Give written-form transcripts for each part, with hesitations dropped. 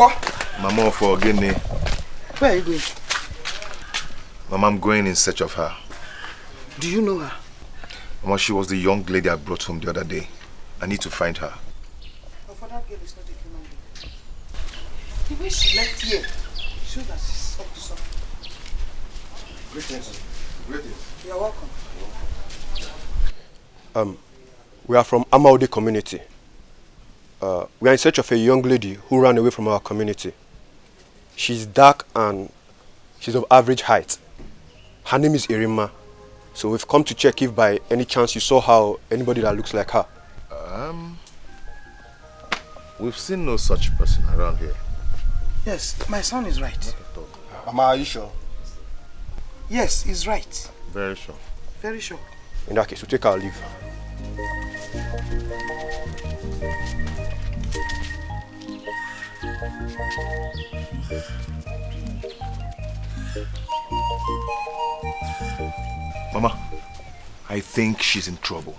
Mama for Guinea. Where are you going? Mama, I'm going in search of her. Do you know her? Mama, she was the young lady I brought home the other day. I need to find her. Oh, for that girl is not a human being. The way she left here shows that she's up to something. Greetings. Greetings. You're welcome. We are from Amaode community. We are in search of a young lady who ran away from our community. She's dark and she's of average height. Her name is Erimma. So we've come to check if by any chance you saw her or anybody that looks like her. We've seen no such person around here. Yes, my son is right. Mama, are you sure? Yes, he's right. Very sure. Very sure. In that case, we'll take our leave. Mama, I think she's in trouble.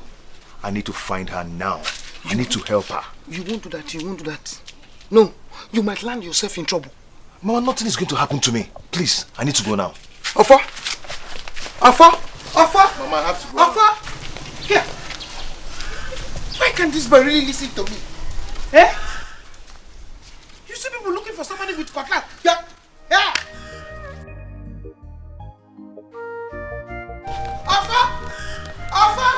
I need to find her now. I need to help her. You won't do that, you won't do that. No, you might land yourself in trouble. Mama, nothing is going to happen to me. Please, I need to go now. Alpha! Alpha! Alpha! Mama, I have to go. Alpha! Here! Why can't this boy really listen to me? Eh? You see people looking for somebody with cutlass. Yeah! Yeah! Alpha! Alpha!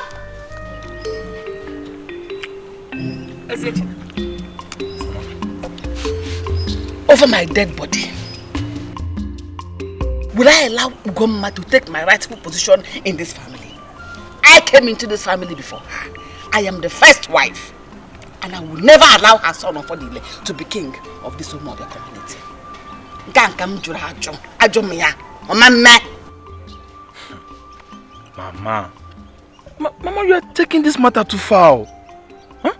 Over my dead body, will I allow Ugomma to take my rightful position in this family? I came into this family before her. I am the first wife, and I will never allow her son Ofodile to be king of this Omodia community. Mama, you are taking this matter too far. Huh?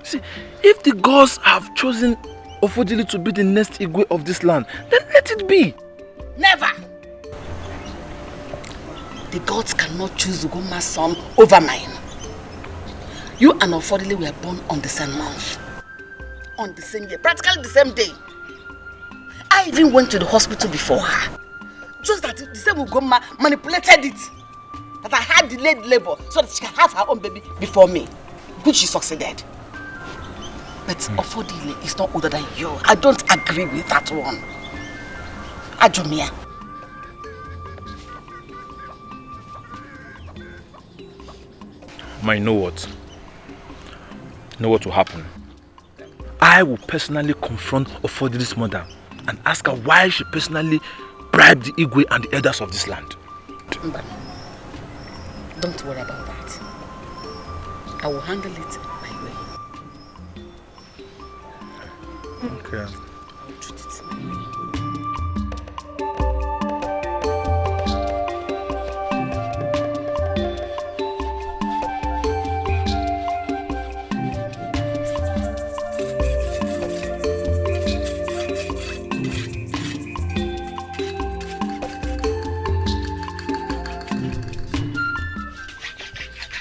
See, if the gods have chosen Ofodile to be the next Igwe of this land, then let it be. Never! The gods cannot choose Ugomma's son over mine. You and Ofodile were born on the same month. On the same year, practically the same day. I even went to the hospital before her. Just that the same Ugomma manipulated it. That I had delayed labor so that she can have her own baby before me. Which she succeeded. But Ofodile is not older than you. I don't agree with that one. Ajomia. You know what? You know what will happen? I will personally confront Ofodile's mother and ask her why she personally bribed the Igwe and the elders of this land. Don't worry about that. I will handle it my way. Okay. I will treat it my way.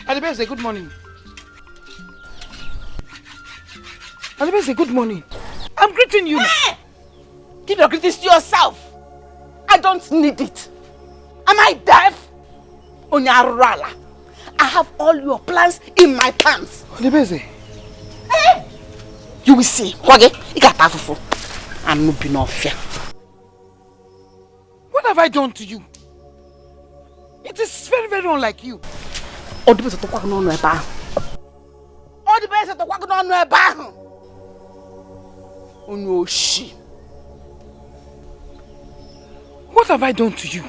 Alibese, good morning. Alibese, good morning. I'm greeting you. Hey! Give your greetings to yourself. I don't need it. Am I deaf? Onyarala. I have all your plans in my pants. Alibese. Hey! You will see. I'm not being fear. What have I done to you? It is very, very unlike you. What have I done to you?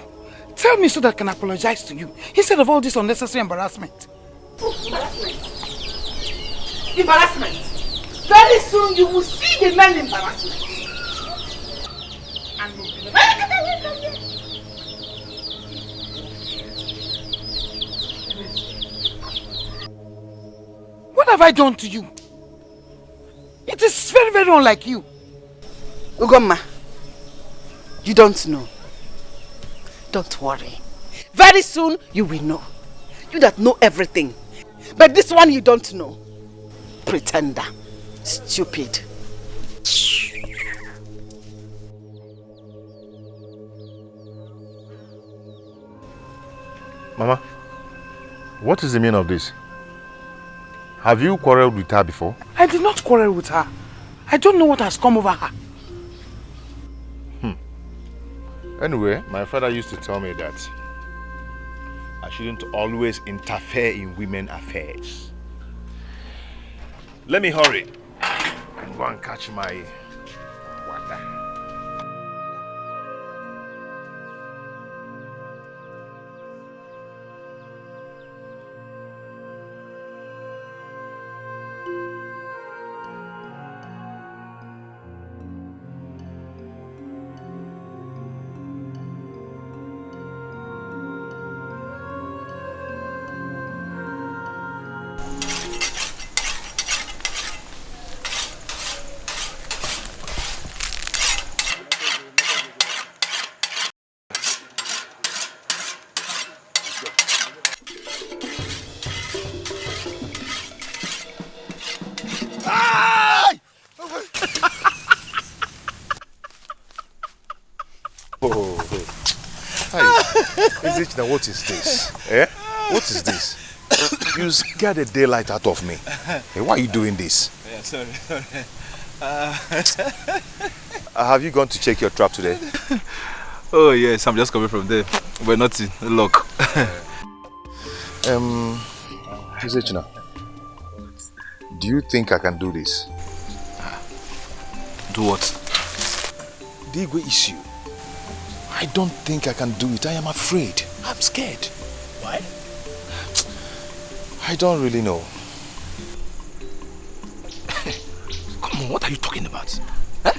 Tell me so that I can apologize to you instead of all this unnecessary embarrassment. Embarrassment? Embarrassment? Very soon you will see the man embarrassment. What have I done to you? It is very, very unlike you. Ugomma, you don't know. Don't worry. Very soon you will know. You that know everything. But this one you don't know. Pretender. Stupid. Mama, what is the meaning of this? Have you quarreled with her before? I did not quarrel with her. I don't know what has come over her. Anyway, my father used to tell me that I shouldn't always interfere in women's affairs. Let me hurry and go and catch my water. Now what is this? Eh? What is this? You scared the daylight out of me. Hey, why are you doing this? Yeah, sorry. Have you gone to check your trap today? Oh yes, I'm just coming from there. But nothing, luck. Chizechina, do you think I can do this? Do what? The Igwe issue. I don't think I can do it. I am afraid. I'm scared. Why? I don't really know. Come on, what are you talking about? Eh?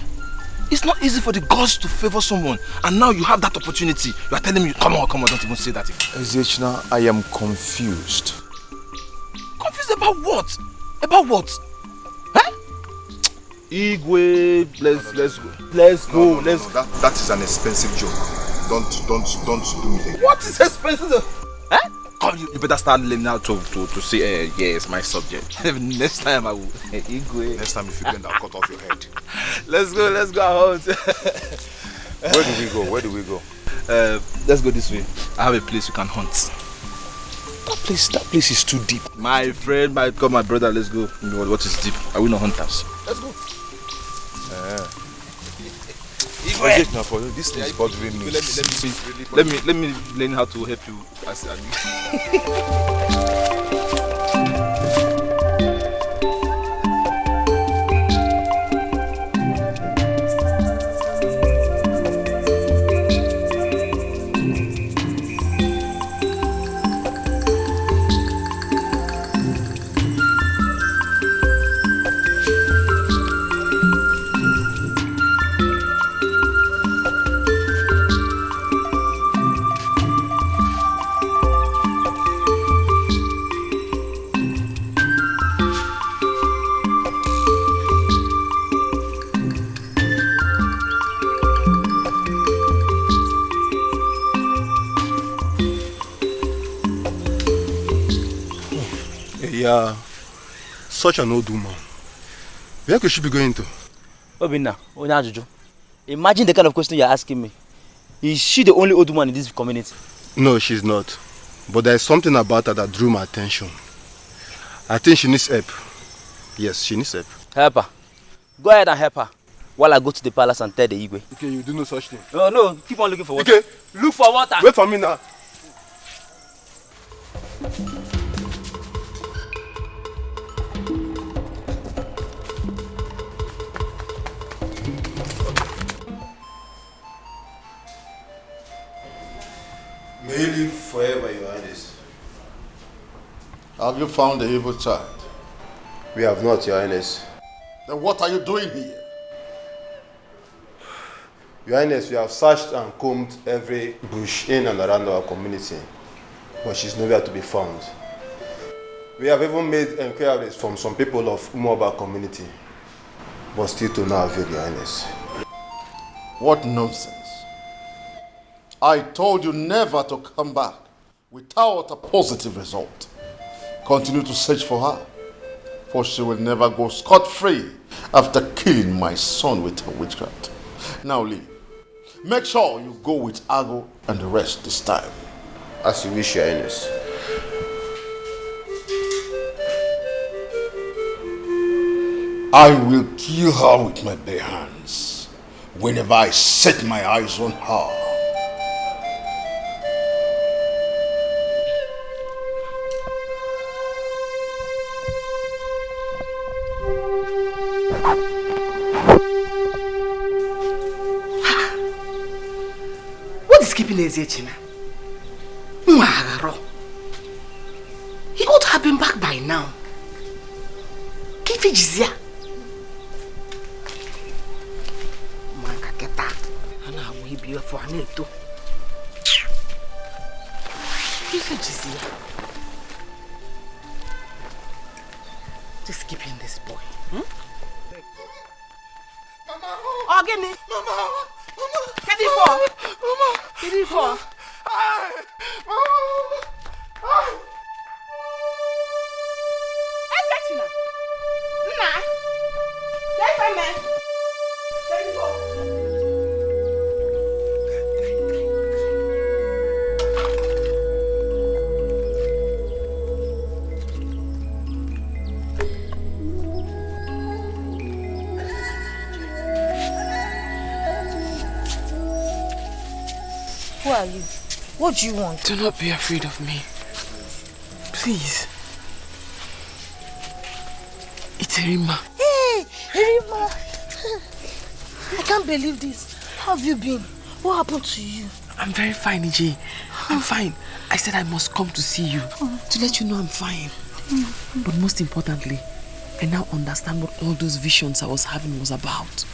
It's not easy for the gods to favor someone, and now you have that opportunity. You are telling me, come on, don't even say that. Ezechina, I am confused. Confused about what? About what? Eh? Igwe, let's go. That is an expensive joke. Don't do me again. What is expensive? Eh? Come, you better start learning how to say, yes, my subject. Next time I will. Igwe. Next time if you bend, I'll cut off your head. Let's go out. Where do we go? Let's go this way. I have a place you can hunt. That place is too deep. My friend, my brother, let's go. What is deep? I will not hunt us. Let's go. Now for you, this is bothering me. Let me learn how to help you. Yeah, such an old woman. Where could she be going to? Obinna, imagine the kind of question you're asking me. Is she the only old woman in this community? No, she's not. But there's something about her that drew my attention. I think she needs help. Yes, she needs help. Help her. Go ahead and help her while I go to the palace and tell the Igwe. Okay, you do no such thing. No, keep on looking for water. Okay. Look for water. Wait for me now. May you live forever, Your Highness. Have you found the evil child? We have not, Your Highness. Then what are you doing here? Your Highness, we have searched and combed every bush in and around our community, but she's nowhere to be found. We have even made inquiries from some people of Umoba community, but still to no avail, Your Highness. What nonsense. I told you never to come back without a positive result. Continue to search for her, for she will never go scot-free after killing my son with her witchcraft. Now leave. Make sure you go with Ago and the rest this time. As you wish, Your Highness. I will kill her with my bare hands whenever I set my eyes on her. What is keeping Ezechina? He ought to have been back by now. Keep it easier. We be for Neto. Keep it easier. Just keeping this boy. Mama! Organi! Mama! Mama! Get it for! Mama! Get it for! Ezechina! Nna! Get it, man! Get it for! Who are you? What do you want? Do not be afraid of me. Please. It's Erimma. Hey, Erimma! I can't believe this. How have you been? What happened to you? I'm very fine, EJ. I'm fine. I said I must come to see you. To let you know I'm fine. But most importantly, I now understand what all those visions I was having was about.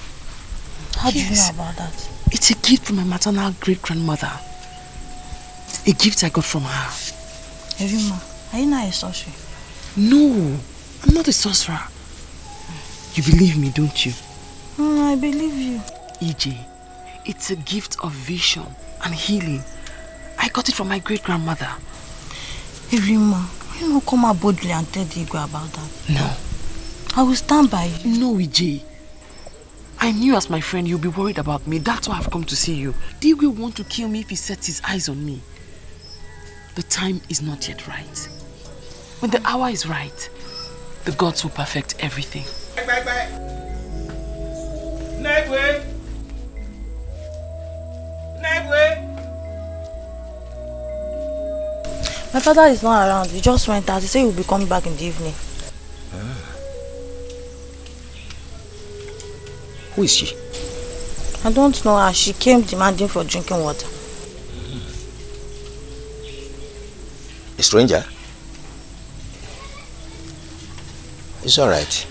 How do you know about that? It's a gift from my maternal great-grandmother. A gift I got from her. Erimma, are you not a sorcerer? No, I'm not a sorcerer. You believe me, don't you? I believe you. EJ, it's a gift of vision and healing. I got it from my great-grandmother. Erimma, why not come out boldly and tell Dikeh about that? No. I will stand by you. No, EJ. I knew as my friend you'll be worried about me. That's why I've come to see you. Dikeh will want to kill me if he sets his eyes on me. The time is not yet right. When the hour is right, the gods will perfect everything. My father is not around. He just went out. He said he will be coming back in the evening. Who is she? I don't know her. She came demanding for drinking water. A stranger? It's alright.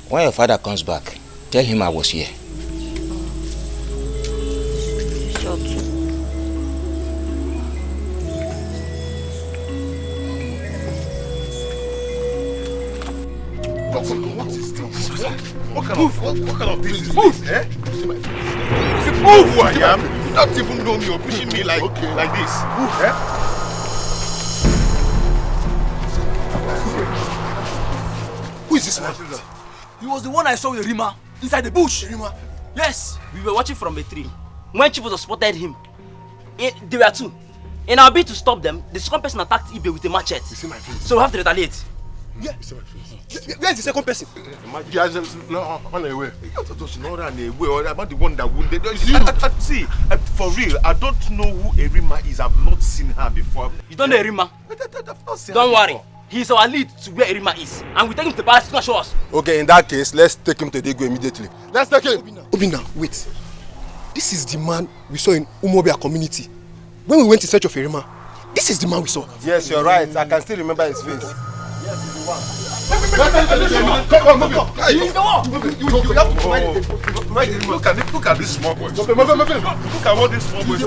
When your father comes back, tell him I was here. Sure too. What is this? What kind of this is this? Eh? Move who I am. You don't even know me. You're pushing me like this. Eh? Who is this man? He was the one I saw with Rima inside the bush. Rima? Yes, we were watching from a tree. When Chibuzor spotted him, there were two. In our bid to stop them, the second person attacked Ibe with a machete. You see my face? So we have to retaliate. Yeah. You see my face? Where is the second person? No, on the way. Not on the way. Or about the one that wounded. See, for real, I don't know who Erimma is. I've not seen her before. You don't know Erimma? Don't worry. He's our lead to where Erimma is. And we take him to the palace to show us. Okay, in that case, let's take him to Dikeh immediately. Let's take him. Obina, wait. This is the man we saw in Umobia community. When we went in search of Erimma, this is the man we saw. Yes, you're right. I can still remember his face. Come on, move it. He's the one. Look at this small boy. Look at what this small boy is.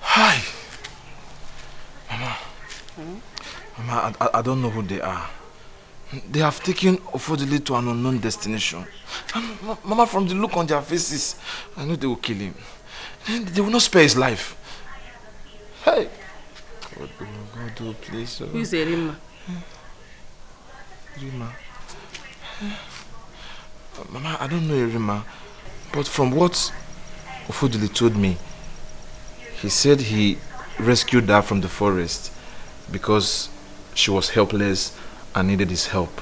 Hi. Mama, I don't know who they are. They have taken Ofodile to an unknown destination. And Mama, from the look on their faces, I know they will kill him. They will not spare his life. Hey! God, oh, please. Who is Erimma? Rima. Mama, I don't know Erimma, but from what Ofodile told me, he said he rescued her from the forest because she was helpless and needed his help.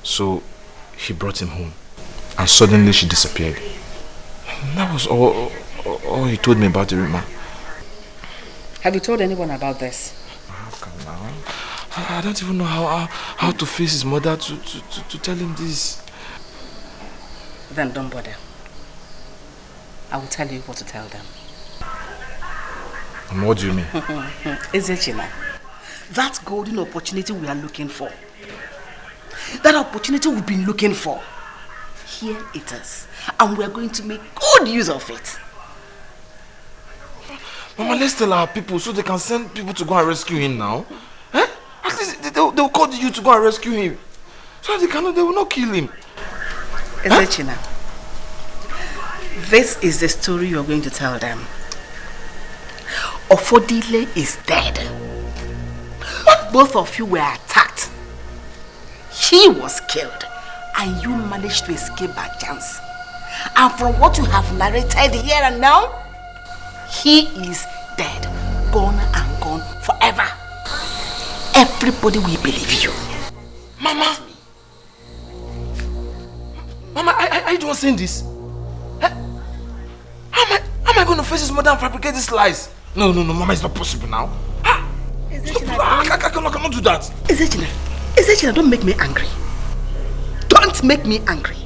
So he brought him home, and suddenly she disappeared. That was all he told me about Erimma. Have you told anyone about this? How come now? I don't even know how to face his mother to tell him this. Then don't bother. I will tell you what to tell them. And what do you mean? Ezechina, that golden opportunity we are looking for, that opportunity we've been looking for, here it is. And we are going to make good use of it. Mama, let's tell our people so they can send people to go and rescue him now. Eh? At least they'll call you to go and rescue him. So they will not kill him. Ezechina, this is the story you're going to tell them. Ofodile is dead. Both of you were attacked. He was killed and you managed to escape by chance. And from what you have narrated here and now, he is dead, gone and gone forever. Everybody will believe you. Mama! Mama, are you the one saying this? How am I going to face his mother and fabricate these lies? No, Mama, it's not possible now. I cannot do that. Ezechina, don't make me angry. Don't make me angry.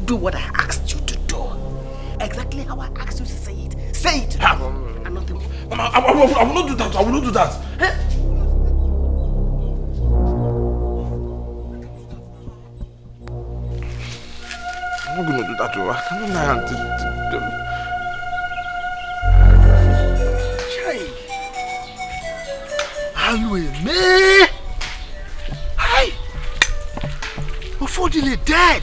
Do what I asked you to do. Exactly how I asked you to say it. Say it. And nothing more. Mama, I will not do that. I will not do that. I'm not going to do that. I cannot lie and me. Hi. Ofodile dead.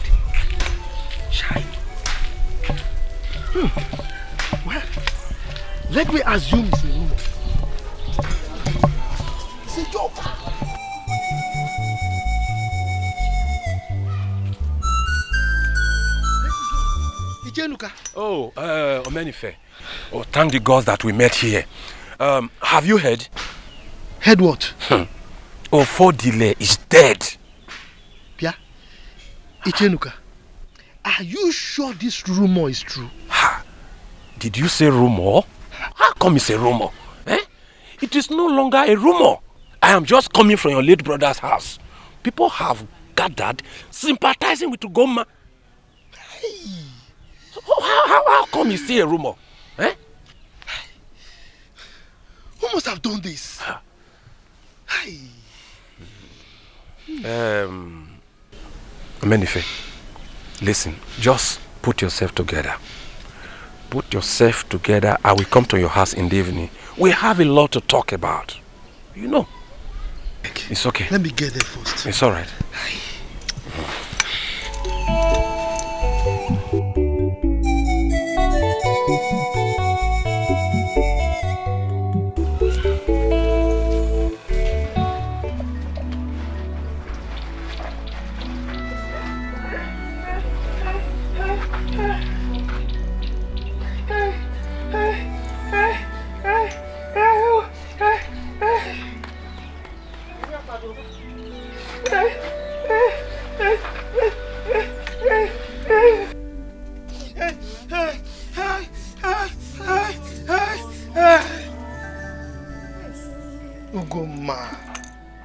Shy. Well, let me assume it's a rumor. It's a joke. Oh, Omenife. Oh, thank the gods that we met here. Have you heard? Heard what? Ofodile is dead. Pia, Ichenuka, are you sure this rumor is true? Ha! Did you say rumor? How come it's a rumor? Eh? It is no longer a rumor. I am just coming from your late brother's house. People have gathered sympathizing with Ugoma. Hey. So how come it's still a rumor? Eh? Who must have done this? Hey. Omenife, listen, just put yourself together. Put yourself together. I will come to your house in the evening. We have a lot to talk about. You know. It's okay. Let me get there first. It's all right.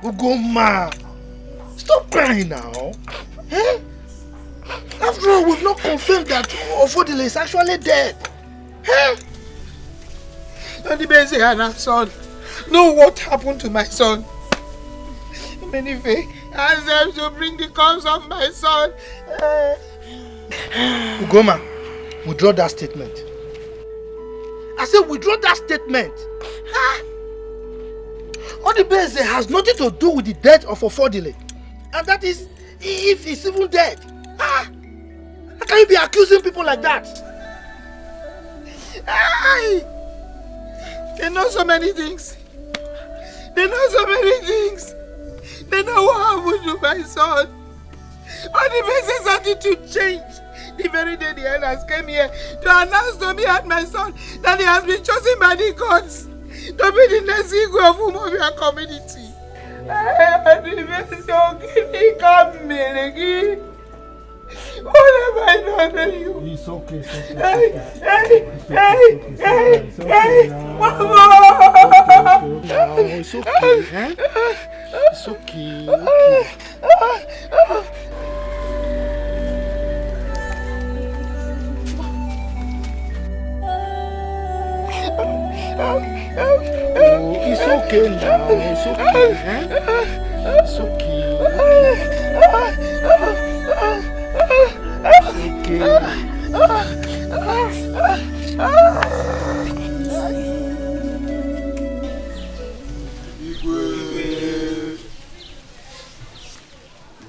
Ugoma, stop crying now. Eh? After all, we've not confirmed that Ofodile is actually dead. Eh? Son, know what happened to my son. Menife, ask them to bring the corpse of my son. Ugoma, withdraw that statement. I said withdraw that statement. Huh? Onibeze has nothing to do with the death of Ofodile. And that is if he's even dead. Ah! How can you be accusing people like that? Aye. They know so many things. They know so many things. They know what happened to my son. But the person's attitude changed the very day the elders came here to announce to me and my son that he has been chosen by the gods to be the next Igwe of Umobia community. And the person can come again. What have I done to you? It's okay, it's okay. Hey, Mama! It's okay, eh? It's okay, it's okay now, it's okay, eh? It's okay,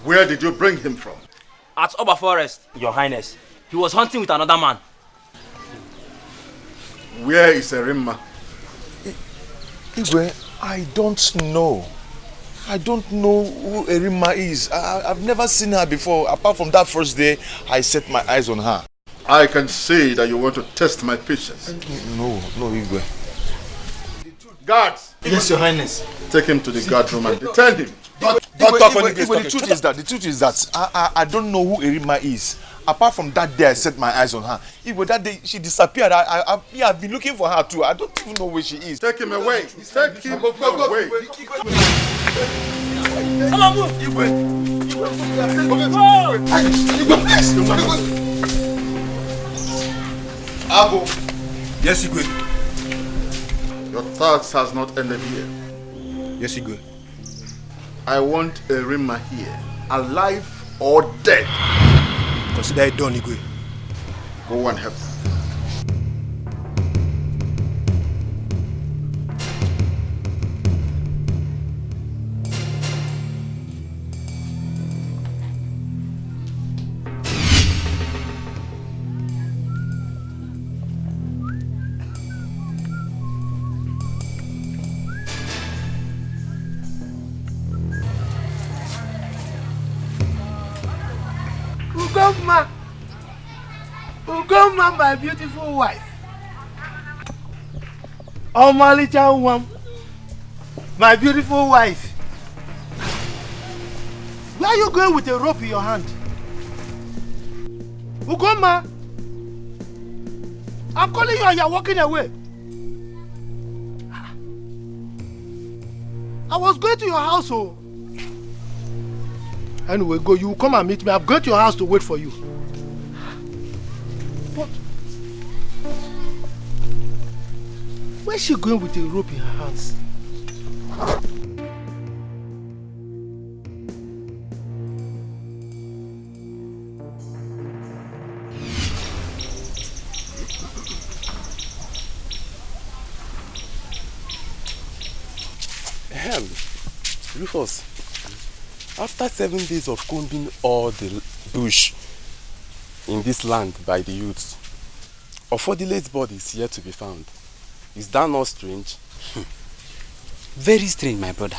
Where did you bring him from? At Oba Forest, Your Highness. He was hunting with another man. Where is Erimma? Igwe, I don't know. I don't know who Erimma is. I've never seen her before. Apart from that first day, I set my eyes on her. I can see that you want to test my patience. No, Igwe. Guards! Yes, Your Highness. Take him to the guard room and detain him. The truth is that I don't know who Erimma is. Apart from that day I set my eyes on her. Igwe, that day she disappeared. I've been looking for her too. I don't even know where she is. Take him away. Take him away. Come on, move. Igwe, Ago. Yes, Igwe. Your thoughts has not ended here. Yes, Igwe. I want Erimma here, alive or dead. Consider it done, Igwe. Go and help her. Ugoma, my beautiful wife. Omalicha Nwam, my beautiful wife. Where are you going with a rope in your hand? Ugoma, I'm calling you and you're walking away. I was going to your house, oh. Anyway, go. You will come and meet me. I'm going to your house to wait for you. What? Where's she going with a rope in her hands? Rufus, after 7 days of combing all the bush in this land by the youths, Ofodile's body is yet to be found. Is that not strange? Very strange, my brother.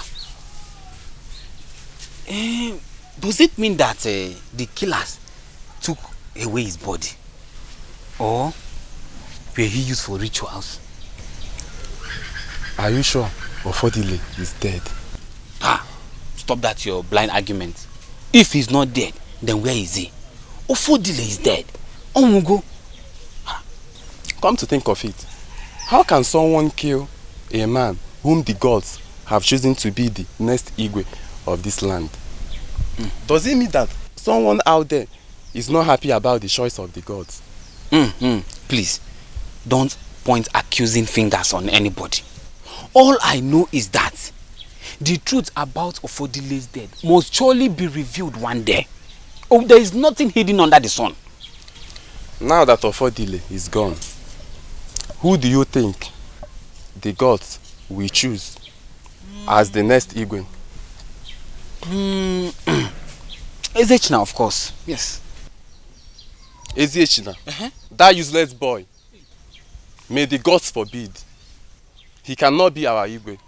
Does it mean that the killers took away his body? Or were he used for rituals? Are you sure Ofodile is dead? Stop that your blind argument. If he's not dead, then where is he? Ofodile is dead. Omugo. Come to think of it, how can someone kill a man whom the gods have chosen to be the next Igwe of this land? Does it mean that someone out there is not happy about the choice of the gods? Please, don't point accusing fingers on anybody. All I know is that the truth about Ofodile's death must surely be revealed one day. Oh, there is nothing hidden under the sun. Now that Ofodile is gone, who do you think the gods will choose as the next Igwe? Ezechina, of course. Yes. Ezechina? That useless boy. May the gods forbid. He cannot be our Igwe.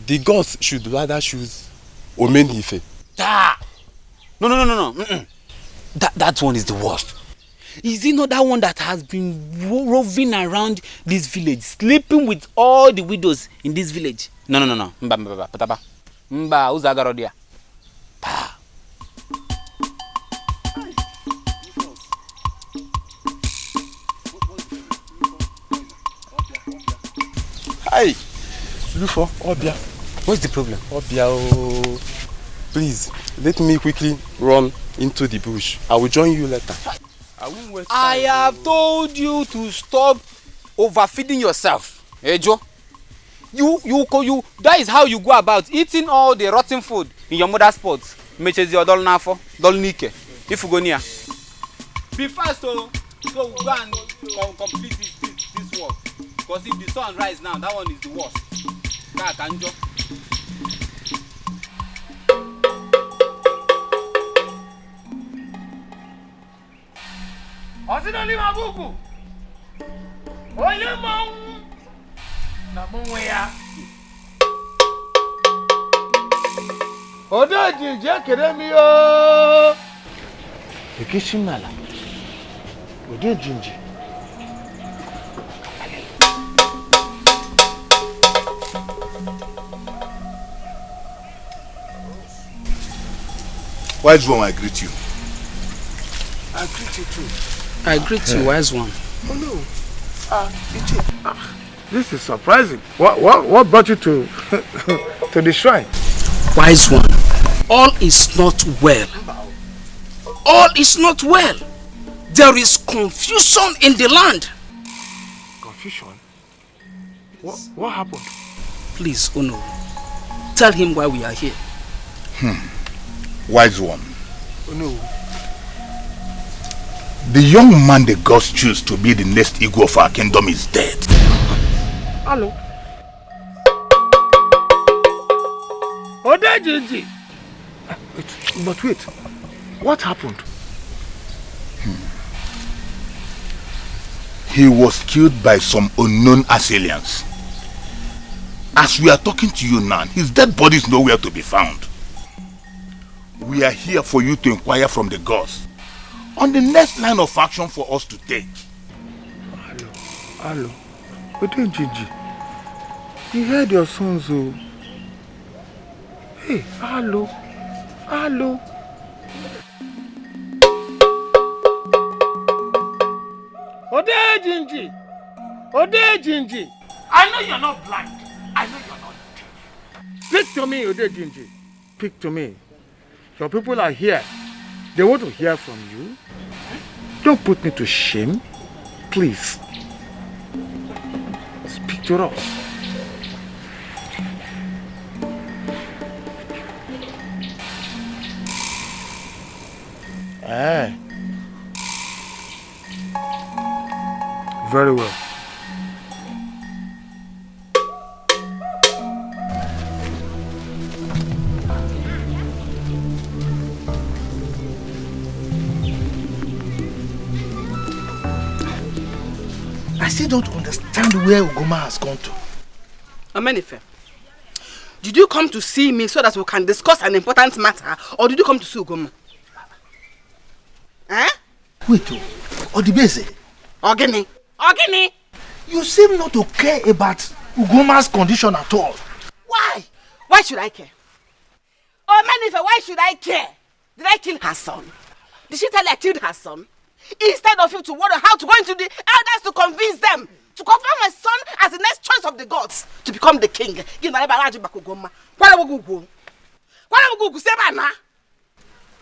The gods should rather choose Omenife. No. That one is the worst. Is it not that one that has been roving around this village, sleeping with all the widows in this village? No. Mba, Uzagarodia. Hi, Lufo, Obia. What's the problem? Obia, oh. Please, let me quickly run into the bush. I will join you later. I have told you to stop overfeeding yourself. Hey, Joe. You, that is how you go about eating all the rotten food in your mother's pot. Meches your dol nafo, dol nike. If you go near. Be fast, so we go and complete this work. Because if the sun rises now, that one is the worst. Kanjo. Osinoli mabuku. Oye mong. Na mongwe ya. Odo jinje keremi o. Ekishimala. Odo jinje. Wise one, I greet you. I greet you too. I greet you, wise one. Oh no. This is surprising. What brought you to to the shrine? Wise one, all is not well. All is not well. There is confusion in the land. Confusion? What happened? Please, Ono, tell him why we are here. Wise one. No. The young man the gods choose to be the next Igwe of our kingdom is dead. Hello. Odeji. But wait. What happened? He was killed by some unknown assailants. As we are talking to you now, his dead body is nowhere to be found. We are here for you to inquire from the gods on the next line of action for us to take. Hello. Odeji. You heard your sons, oh. Hey, hello. Odeji. I know you're not blind. I know you're not deaf. Speak to me, Odeji. Speak to me. Your people are here. They want to hear from you. Don't put me to shame. Please. Speak to us. Very well. I still don't understand where Ugoma has gone to. Omenife, did you come to see me so that we can discuss an important matter, or did you come to see Ugoma? Wait, Odibese. Ogini. You seem not to care about Ugoma's condition at all. Why? Why should I care? Omenife, why should I care? Did I kill her son? Did she tell you I killed her son? Instead of you to wonder how to go into the elders to convince them to confirm my son as the next choice of the gods to become the king.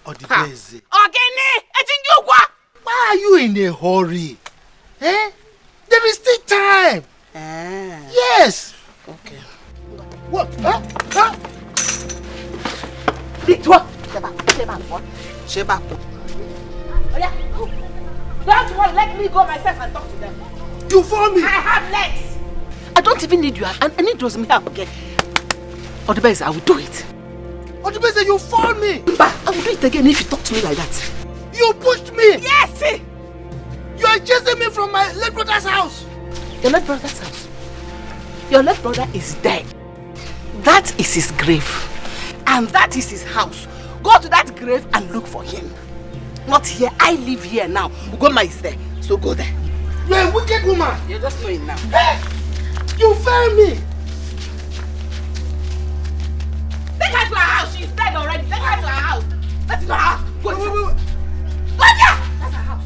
Odibese. Why are you in a hurry? There is still time. Yes. Okay. What? Sheba. Oh yeah. Don't worry, let me go myself and talk to them. You found me. I have legs. I don't even need you. I need those me up again. Odibese, I will do it. Odubeze, you found me! But I will do it again if you talk to me like that. You pushed me! Yes! You are chasing me from my late brother's house! Your late brother's house? Your late brother is dead. That is his grave. And that is his house. Go to that grave and look for him. Not here. I live here now. Ugoma is there. So go there. You're a wicked woman. You just know it now. Hey! You failed me! Take her to her house. She's dead already. Take her to her house. That's her house. Go there. Go there. That's her house.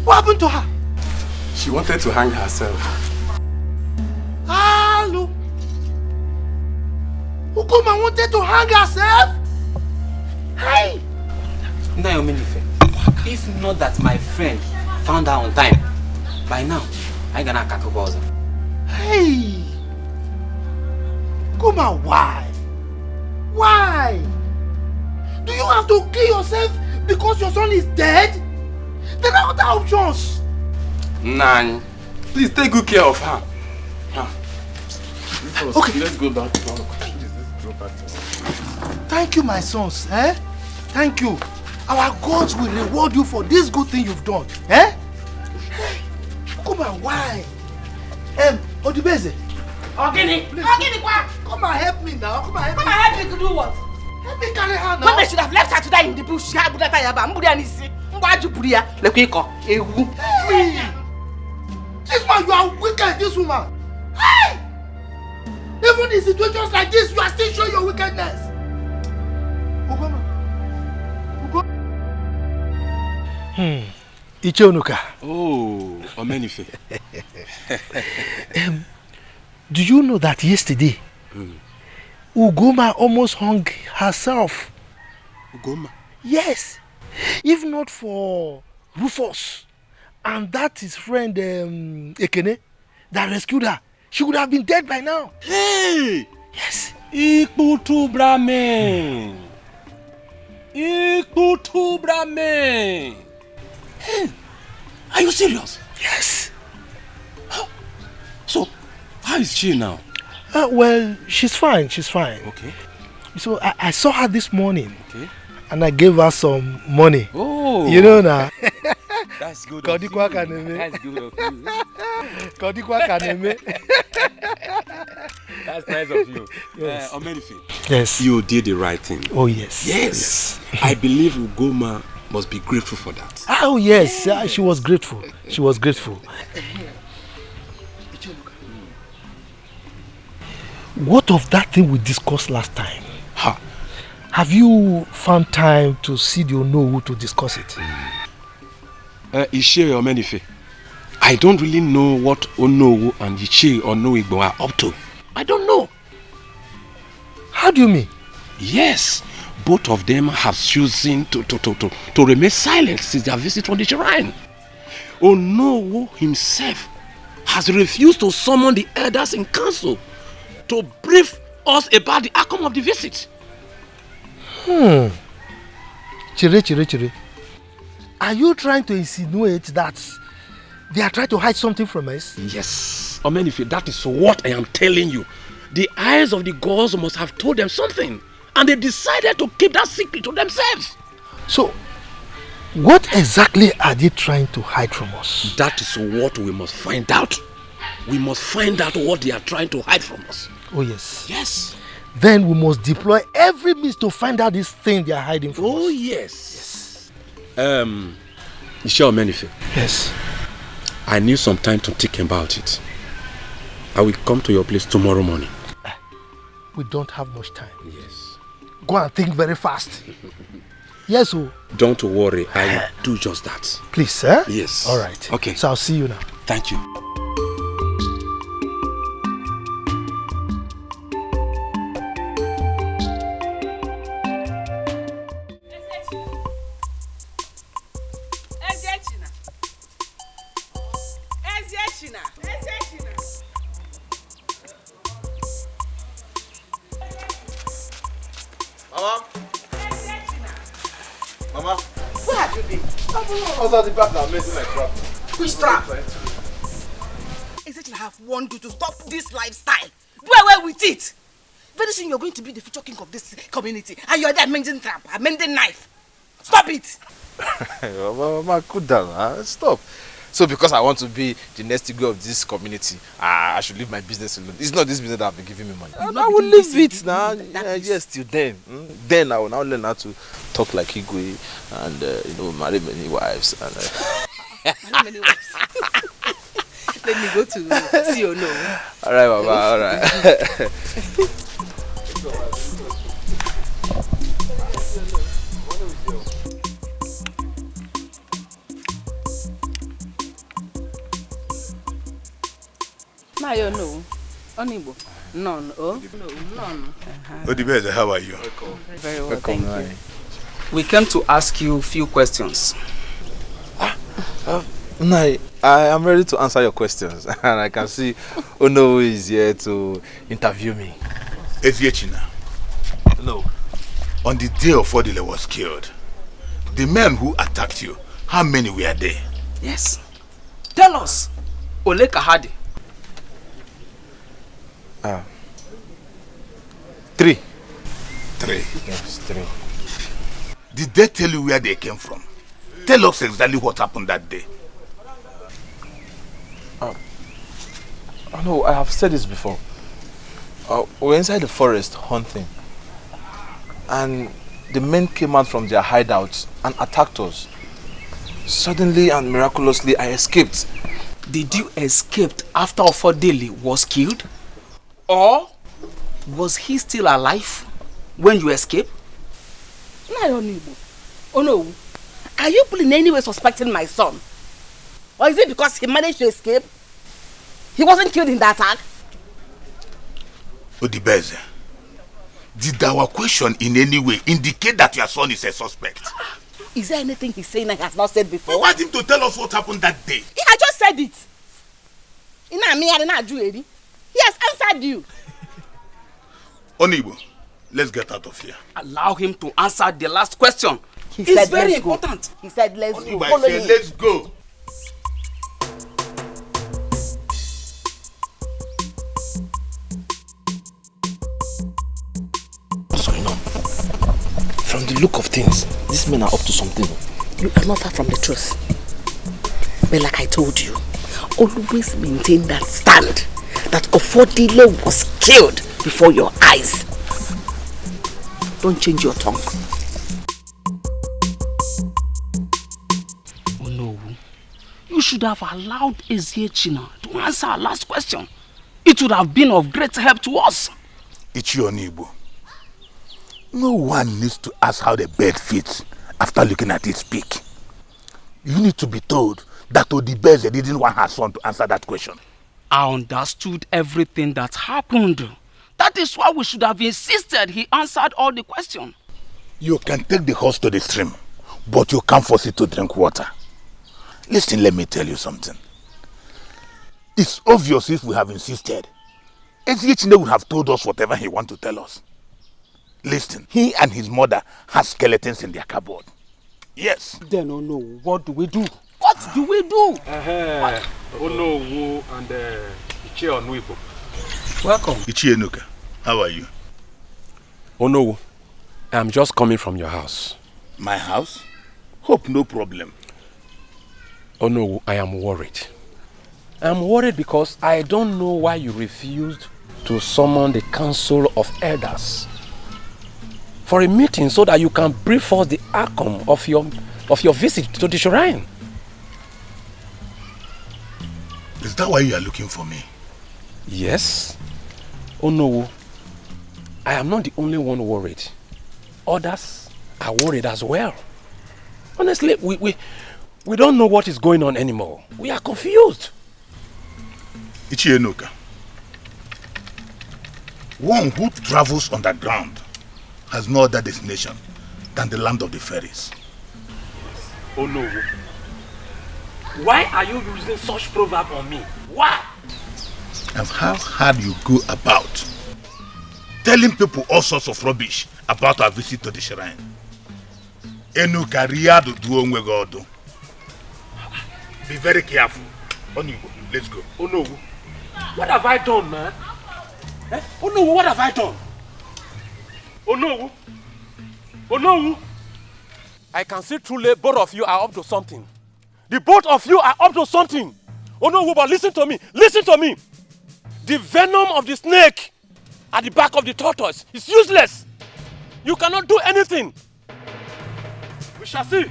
What happened to her? She wanted to hang herself. Hello. Ugoma wanted to hang herself? Hey! If not that my friend found her on time, by now, I'm gonna catch her. Hey! Ugoma, why? Why? Do you have to kill yourself because your son is dead? There are other options. Nan, please take good care of her. Okay. Let's go back to our country. Thank you, my sons. Thank you. Our gods will reward you for this good thing you've done. Hey, come on, why? Odubeze. Ogini. Ogini, what? Come and help me now. Come and help me. Come and help me to do what? Help me carry her now. When they should have left her to die in the bush, hey! This man, you are wicked, this woman. Hey! Even in situations like this, you are still showing your wickedness. Ugoma. Ichonuka. Oh, Omenife. Do you know that yesterday, Ugoma almost hung herself? Ugoma? Yes. If not for Rufus and that his friend Ekene that rescued her, she would have been dead by now. Hey! Yes. Ikutu Brahman. Ikutu Brahman. Hey, are you serious? Yes. Huh? So, how is she now? Well, she's fine. She's fine. Okay. So I saw her this morning. Okay. And I gave her some money. Oh. You know now. That's good. That's good of you. That's nice of you. Yes. Omenife. Yes. You did the right thing. Oh yes. Yes. I believe Ugoma must be grateful for that. Oh yes. She was grateful. She was grateful. What of that thing we discussed last time? Ha. Have you found time to see the Onowu to discuss it? Ishe Omenife, I don't really know what Onowu and Ishe Onoigbo are up to. I don't know. How do you mean? Yes, both of them have chosen to remain silent since their visit from the shrine. Onowu himself has refused to summon the elders in council to brief us about the outcome of the visit. Chire. Are you trying to insinuate that they are trying to hide something from us? Yes. Omenife, that is what I am telling you. The eyes of the gods must have told them something, and they decided to keep that secret to themselves. So, what exactly are they trying to hide from us? That is what we must find out. We must find out what they are trying to hide from us. Oh yes. Yes. Then we must deploy every means to find out this thing they are hiding from us. Oh yes. Ishe Omenife. Yes. I need some time to think about it. I will come to your place tomorrow morning. We don't have much time. Yes. Go and think very fast. Yes, oh. Don't worry, I will do just that. Please, sir? Yes. All right. Okay. So I'll see you now. Thank you. Mama. Where have you been? I was at the back now making my trap. Which trap? Is it I have warned you to stop this lifestyle? Do away with it. Very soon you're going to be the future king of this community, and you're there mending trap, mending knife. Stop it! Mama, cool down. Stop. So because I want to be the next ego of this community, I should leave my business alone. It's not this business that have been giving me money. I will leave it now. Yes, till then. Then I will now learn how to talk like Igwe and marry many wives. And marry many wives. Let me go to see or no. Alright, Baba, alright. Mayo, no. Onibo. None. Oh? No, none. Odibeze, how are you? Very well, thank you. We came to ask you a few questions. Nai, I am ready to answer your questions. And I can see Ono is here to interview me. Eviechina. No. On the day Ofodile was killed, the men who attacked you, how many were there? Yes. Tell us. Ole Kahadi. 3. 3. Yes, 3. Did they tell you where they came from? Tell us exactly what happened that day. No, I have said this before. We were inside the forest hunting, and the men came out from their hideouts and attacked us. Suddenly and miraculously, I escaped. Did you escape after Ofodile was killed? Or was he still alive when you escaped? Oh no. Are you in any way suspecting my son? Or is it because he managed to escape? He wasn't killed in the attack? Odibeze, did our question in any way indicate that your son is a suspect? Is there anything he's saying I have not said before? We want him to tell us what happened that day. He had just said it. He has answered you. Onibo, let's get out of here. Allow him to answer the last question. It's very important. He said, let's Onibo, go. I said, let's go. What's going on? From the look of things, these men are up to something. You are not far from the truth. But like I told you, always maintain that stand that Ofodile was killed before your eyes. Don't change your tongue. Oh no. You should have allowed Eziechina to answer our last question. It would have been of great help to us. Ichi Onibo. No one needs to ask how the bird fits after looking at its beak. You need to be told that Odibeze didn't want her son to answer that question. I understood everything that happened. That is why we should have insisted he answered all the questions. You can take the horse to the stream, but you can't force it to drink water. Listen, let me tell you something. It's obvious if we have insisted. Eziechine would have told us whatever he wants to tell us. Listen, he and his mother have skeletons in their cupboard. Yes. Then, oh no, what do we do? What do we do? Onowu and Ichie Onuibo. Welcome. Ichie Enuka, how are you? Onowu, I'm just coming from your house. My house? Hope no problem. Onowu, I am worried. I'm worried because I don't know why you refused to summon the Council of Elders for a meeting so that you can brief us the outcome of your visit to the shrine. Is that why you are looking for me? Yes. Oh no, I am not the only one worried. Others are worried as well. Honestly, we don't know what is going on anymore. We are confused. Ichie Enuka, one who travels underground has no other destination than the land of the fairies. Oh no. Why are you using such proverb on me? Why? And how hard you go about telling people all sorts of rubbish about our visit to the shrine. Enuka riadu duo onwe godo. Be very careful. Onny, let's go. Oh no. What have I done, man? Eh? Oh no, what have I done? Oh no. Oh no. I can see truly both of you are up to something. The both of you are up to something. Oh no, but listen to me. Listen to me. The venom of the snake at the back of the tortoise is useless. You cannot do anything. We shall see.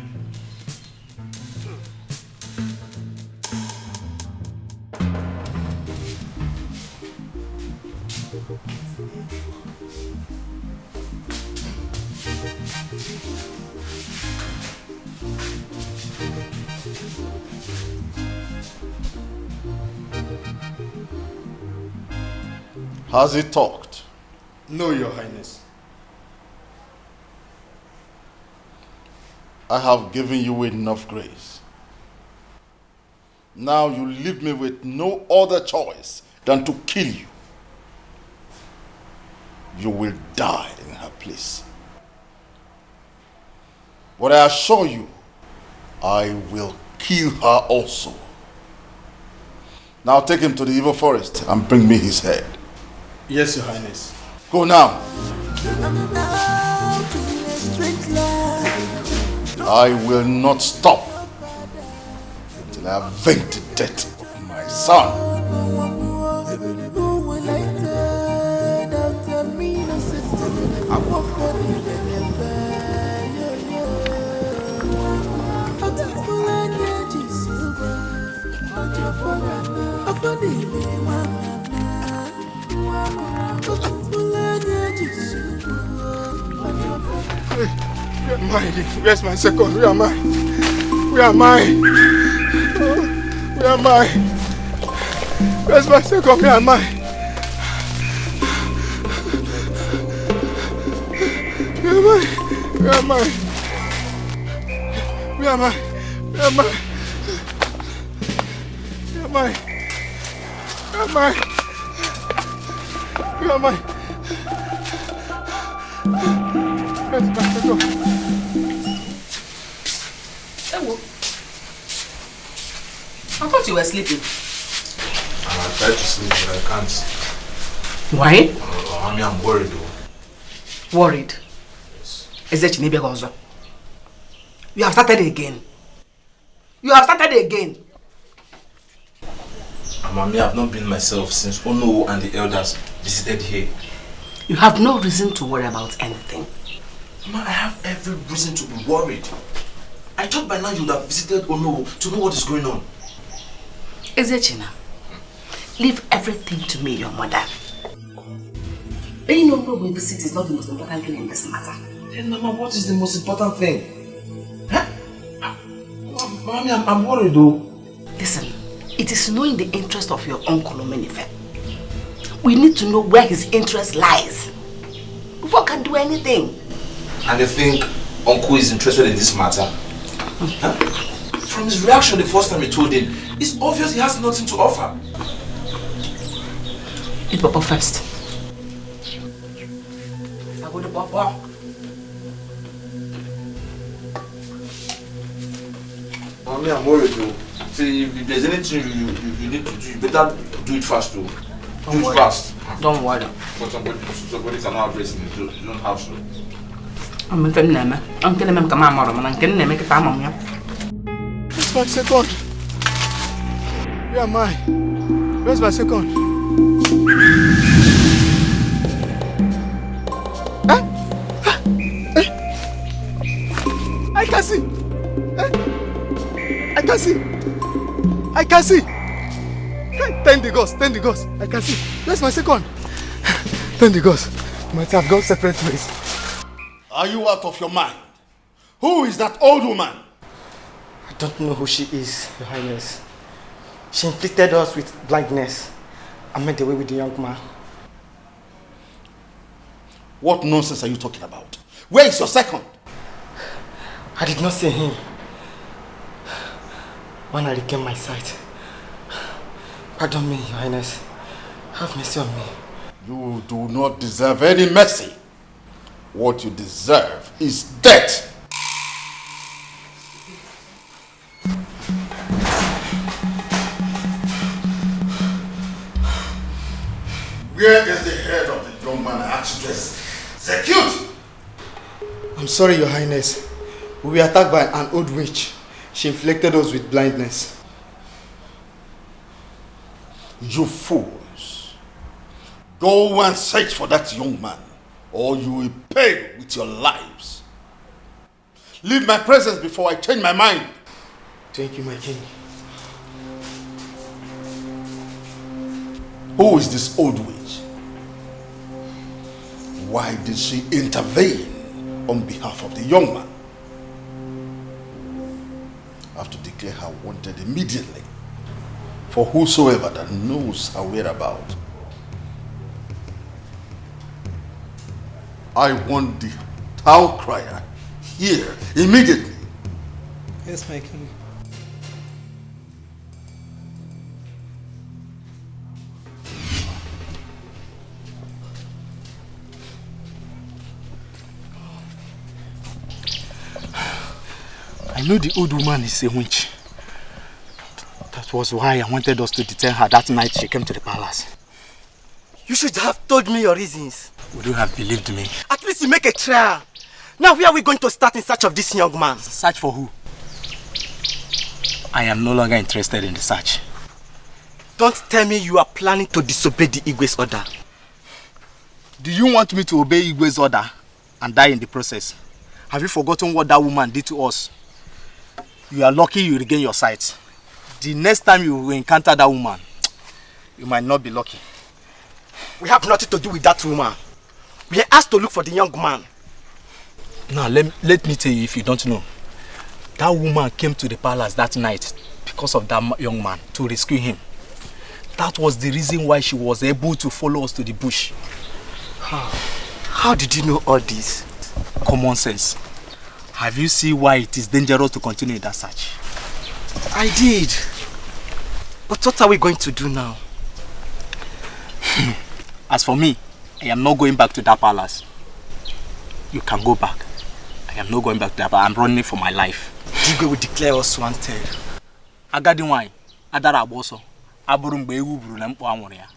Has he talked? No, Your Highness. I have given you enough grace. Now you leave me with no other choice than to kill you. You will die in her place. But I assure you, I will kill her also. Now take him to the evil forest and bring me his head. Yes, Your Highness. Go now. I will not stop until I avenge the death of my son. Where am I? Where's my second? Where am I? Where am I? Where am I? Where's my second? Where am I? Where am I? Where am I? Where am I? Where am I? Where am I? Where am I? Where am I? Where's my second? I thought you were sleeping. I tried to sleep, but I can't. Why? I mean, I'm worried though. Worried? Yes. Is that Ngozi? You have started again. You have started again. Mommy, I have not been myself since Ono and the elders visited here. You have no reason to worry about anything. Mama, I have every reason to be worried. I thought by now you would have visited Ono to know what is going on. Ezechina, leave everything to me, your mother. Being Ono we visit is not the most important thing in this matter. Then, Mama, what is the most important thing? Huh? Mommy, I'm worried though. Listen, it is knowing the interest of your uncle Omenife. We need to know where his interest lies before I can do anything. And you think Uncle is interested in this matter? Huh? From his reaction the first time he told him, it's obvious he has nothing to offer. Eat Papa first. I go to Papa. Mommy, I'm worried though. See, if there's anything you need to do, you better do it fast though. Do it fast. Don't worry. But somebody cannot have racing in his own house though. I'm telling them, I'm telling them, come on, Mom, I'm telling them, make a time. Where's my second? Where am I? Where's my second? Huh? I can see. I can see. I can see. Thank the gods, thank the gods. I can see. Where's my second? Thank the gods. Might have gone separate ways. Are you out of your mind? Who is that old woman? I don't know who she is, Your Highness. She inflicted us with blindness and made away with the young man. What nonsense are you talking about? Where is your second? I did not see him when I regained my sight. Pardon me, Your Highness. Have mercy on me. You do not deserve any mercy. What you deserve is death. Where is the head of the young man I asked you to execute? I'm sorry, Your Highness. We were attacked by an old witch. She inflicted us with blindness. You fools. Go and search for that young man, or you will pay with your lives. Leave my presence before I change my mind. Thank you, my king. Who is this old witch? Why did she intervene on behalf of the young man? I have to declare her wanted immediately for whosoever that knows her whereabouts. I want the town crier here immediately. Yes, my king. I know the old woman is a witch. That was why I wanted us to detain her that night she came to the palace. You should have told me your reasons. Would you have believed me? At least you make a trial. Now where are we going to start in search of this young man? Search for who? I am no longer interested in the search. Don't tell me you are planning to disobey the Igwe's order. Do you want me to obey Igwe's order and die in the process? Have you forgotten what that woman did to us? You are lucky you regain your sight. The next time you encounter that woman, you might not be lucky. We have nothing to do with that woman. We are asked to look for the young man. Now, let me tell you if you don't know. That woman came to the palace that night because of that young man, to rescue him. That was the reason why she was able to follow us to the bush. How did you know all this? Common sense. Have you seen why it is dangerous to continue that search? I did. But what are we going to do now? As for me, I am not going back to that palace. You can go back. I am not going back there, but I'm running for my life. Dikeh will declare us wanted. Agadi wine, Adara Aboso, Aburumbe Ubru Lempo Amoria.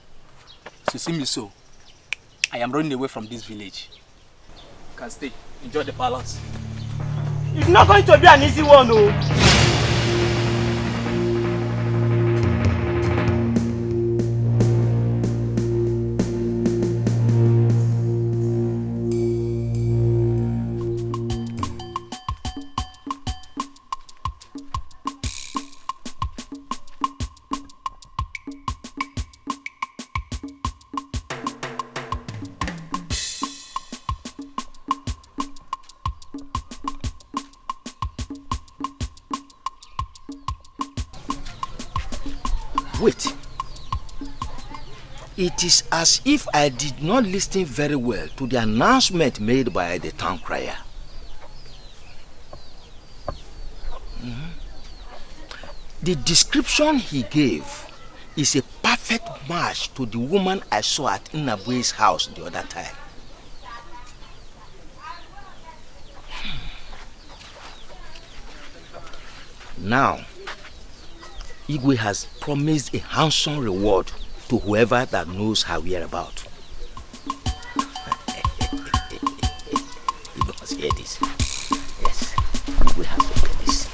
So see me so. I am running away from this village. You can stay. Enjoy the palace. It's not going to be an easy one, no. Wait. It is as if I did not listen very well to the announcement made by the town crier. The description he gave is a perfect match to the woman I saw at Inabue's house the other time. Now, Igwe has promised a handsome reward to whoever that knows her whereabouts. You must hear this. Yes, Igwe has to hear this.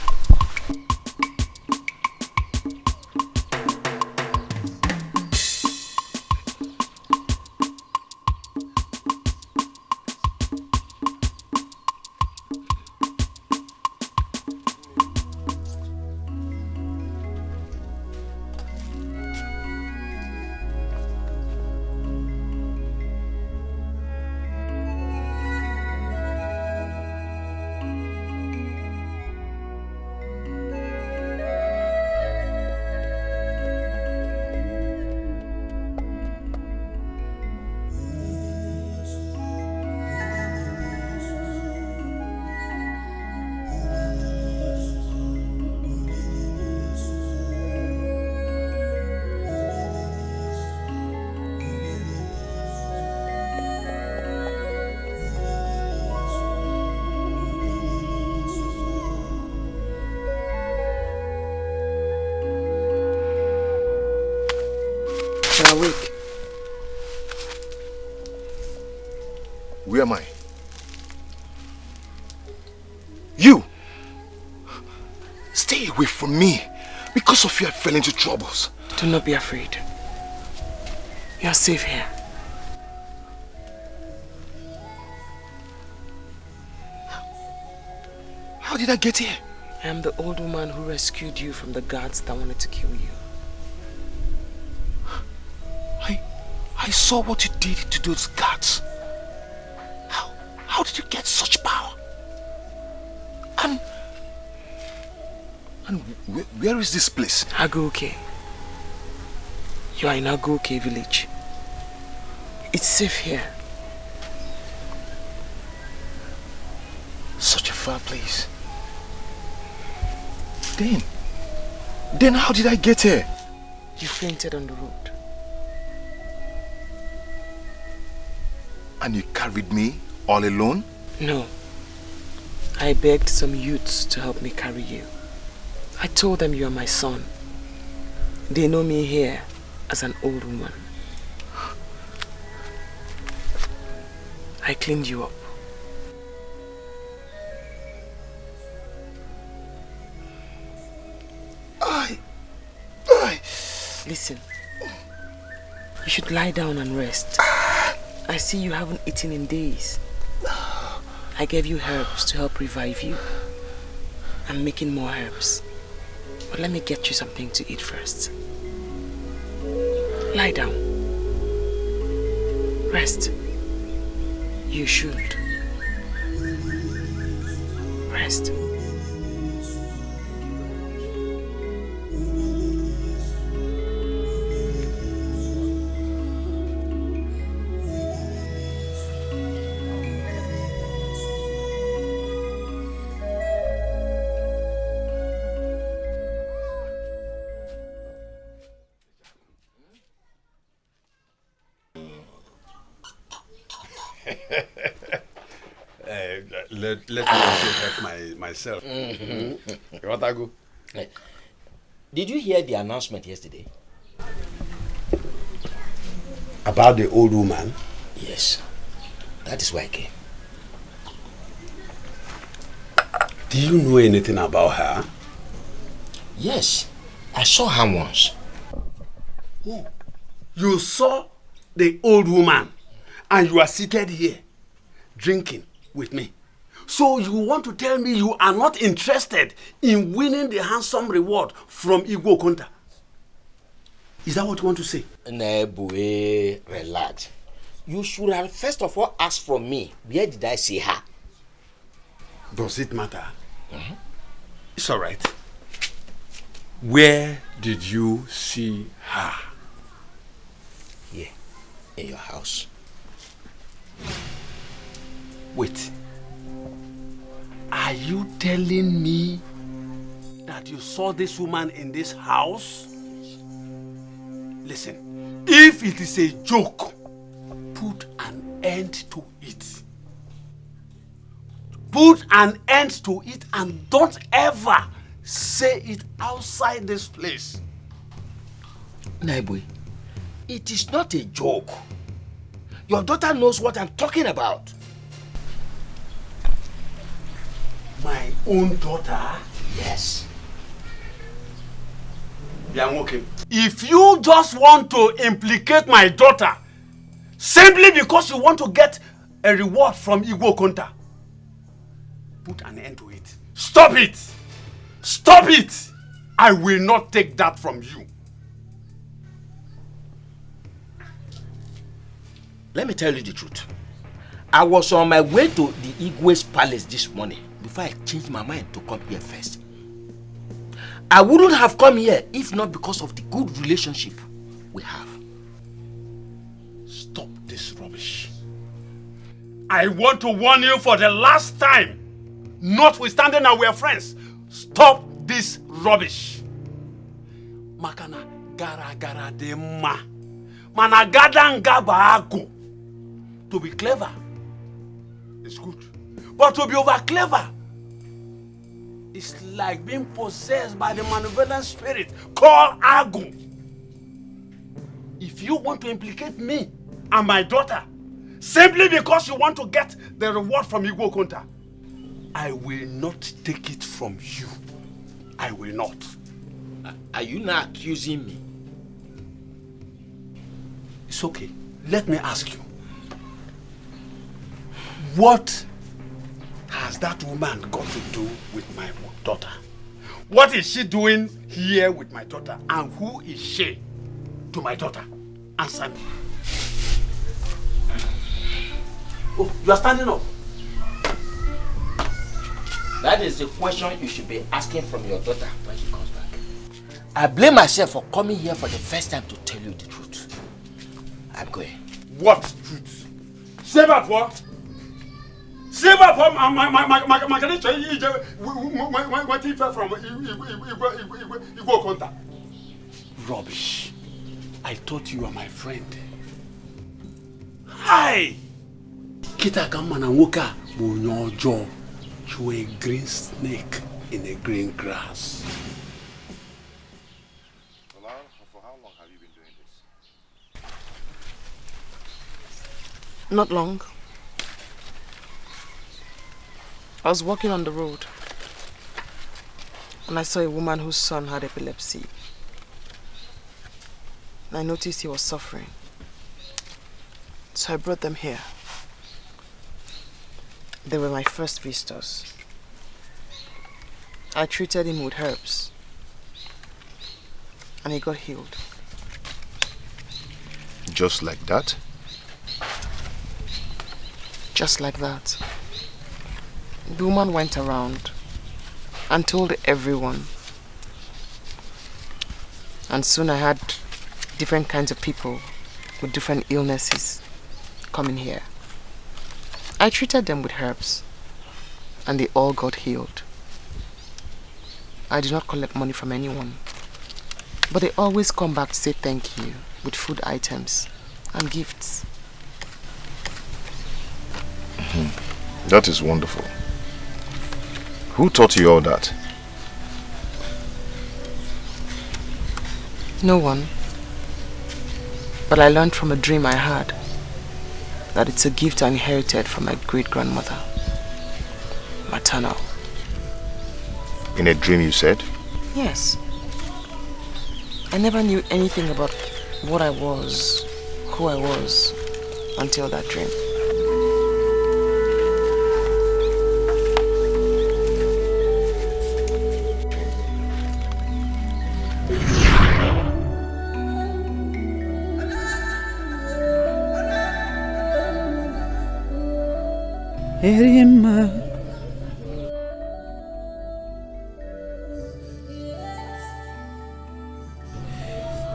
Where am I? You! Stay away from me. Because of you, I fell into troubles. Do not be afraid. You are safe here. How did I get here? I am the old woman who rescued you from the guards that wanted to kill you. I saw what you did to those guards. How did you get such power? And where is this place? Agoke. You are in Agoke village. It's safe here. Such a far place. Then how did I get here? You fainted on the road. And you carried me all alone? No. I begged some youths to help me carry you. I told them you are my son. They know me here as an old woman. I cleaned you up. Listen, you should lie down and rest. I see you haven't eaten in days. I gave you herbs to help revive you. I'm making more herbs. But let me get you something to eat first. Lie down. Rest. You should. Rest. Let me help myself. You want to go? Did you hear the announcement yesterday? About the old woman? Yes. That is why I came. Do you know anything about her? Yes. I saw her once. Oh, you saw the old woman and you are seated here drinking with me. So you want to tell me you are not interested in winning the handsome reward from Igbo Konta? Is that what you want to say? Nebue, relax. You should have first of all asked from me, where did I see her? Does it matter? It's all right. Where did you see her? Here, in your house. Wait. Are you telling me that you saw this woman in this house? Listen, if it is a joke, put an end to it. Put an end to it and don't ever say it outside this place. Naibwe, it is not a joke. Your daughter knows what I'm talking about. My own daughter? Yes. Bianwoke, if you just want to implicate my daughter simply because you want to get a reward from Igbo Konta, put an end to it. Stop it! Stop it! I will not take that from you. Let me tell you the truth. I was on my way to the Igwe's palace this morning before I changed my mind to come here first. I wouldn't have come here if not because of the good relationship we have. Stop this rubbish. I want to warn you for the last time. Notwithstanding that we are friends, stop this rubbish. Makana gara gara de ma. Mana gadanga baago. To be clever is good. But to be over clever is like being possessed by the malevolent spirit called Agu. If you want to implicate me and my daughter, Simply because you want to get the reward from Igbo Konta. I will not take it from you. I will not. Are you not accusing me? It's okay. Let me ask you. What has that woman got to do with my daughter? What is she doing here with my daughter? And who is she to my daughter? Answer me. Oh, you are standing up. That is the question you should be asking from your daughter when she comes back. I blame myself for coming here for the first time to tell you the truth. I'm going. What truth? Save up what? Save up for my connection. What he fell from Igbo Konta. Rubbish. I thought you were my friend. Hi! Kita Gamana Woka Bunyojo. You were a green snake in a green grass. For how long have you been doing this? Not long. I was walking on the road and I saw a woman whose son had epilepsy. And I noticed he was suffering. So I brought them here. They were my first visitors. I treated him with herbs and he got healed. Just like that? Just like that. The woman went around and told everyone. And soon I had different kinds of people with different illnesses coming here. I treated them with herbs and they all got healed. I did not collect money from anyone, but they always come back to say thank you with food items and gifts. That is wonderful. Who taught you all that? No one. But I learned from a dream I had that it's a gift I inherited from my great-grandmother, maternal. In a dream, you said? Yes. I never knew anything about what I was, who I was, until that dream. Erimma,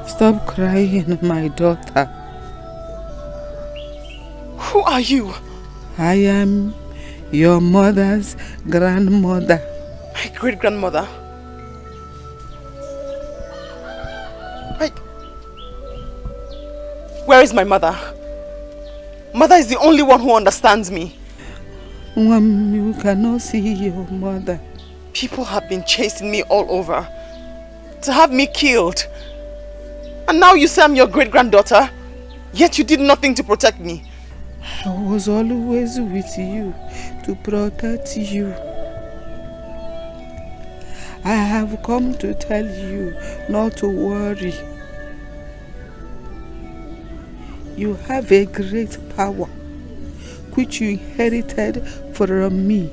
stop crying, my daughter. Who are you? I am your mother's grandmother. My great-grandmother? Like, where is my mother? Mother is the only one who understands me. You cannot see your mother. People have been chasing me all over to have me killed. And now you say I'm your great-granddaughter, yet you did nothing to protect me. I was always with you to protect you. I have come to tell you not to worry. You have a great power which you inherited from me.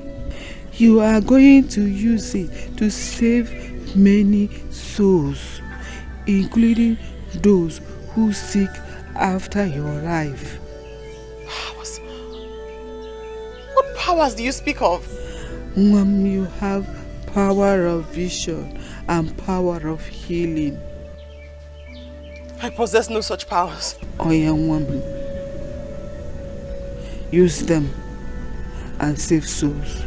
You are going to use it to save many souls, including those who seek after your life. Powers? What powers do you speak of? You have power of vision and power of healing. I possess no such powers. Oh, young woman. Use them and save souls.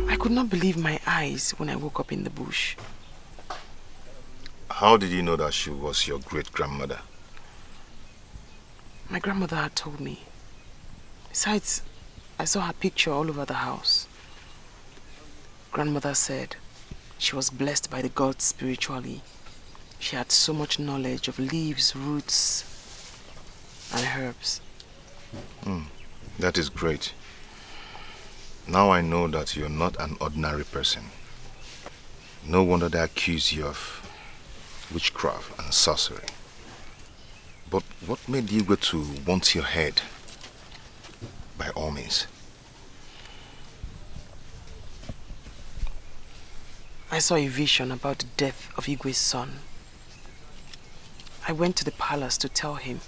I could not believe my eyes when I woke up in the bush. How did you know that she was your great-grandmother? My grandmother had told me. Besides, I saw her picture all over the house. Grandmother said she was blessed by the gods spiritually. She had so much knowledge of leaves, roots, and herbs. That is great. Now I know that you're not an ordinary person. No wonder they accuse you of witchcraft and sorcery. But what made you go to want your head? By all means. I saw a vision about the death of Igwe's son. I went to the palace to tell him.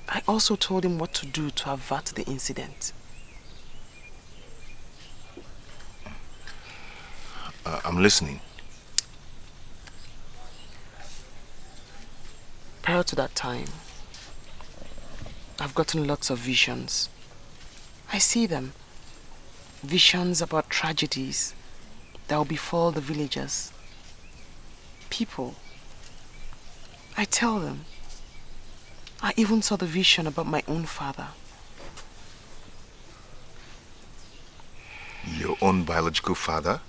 I also told him what to do to avert the incident. I'm listening. Prior to that time, I've gotten lots of visions. I see them. Visions about tragedies that will befall the villagers. People. I tell them. I even saw the vision about my own father. Your own biological father?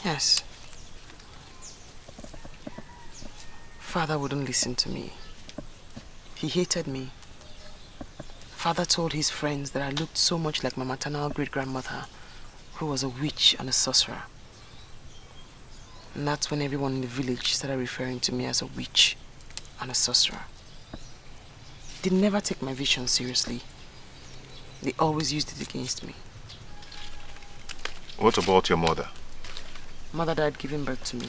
Yes. Father wouldn't listen to me. He hated me. Father told his friends that I looked so much like my maternal great-grandmother, who was a witch and a sorcerer. And that's when everyone in the village started referring to me as a witch and a sorcerer. They never take my vision seriously. They always used it against me. What about your mother? Mother died giving birth to me.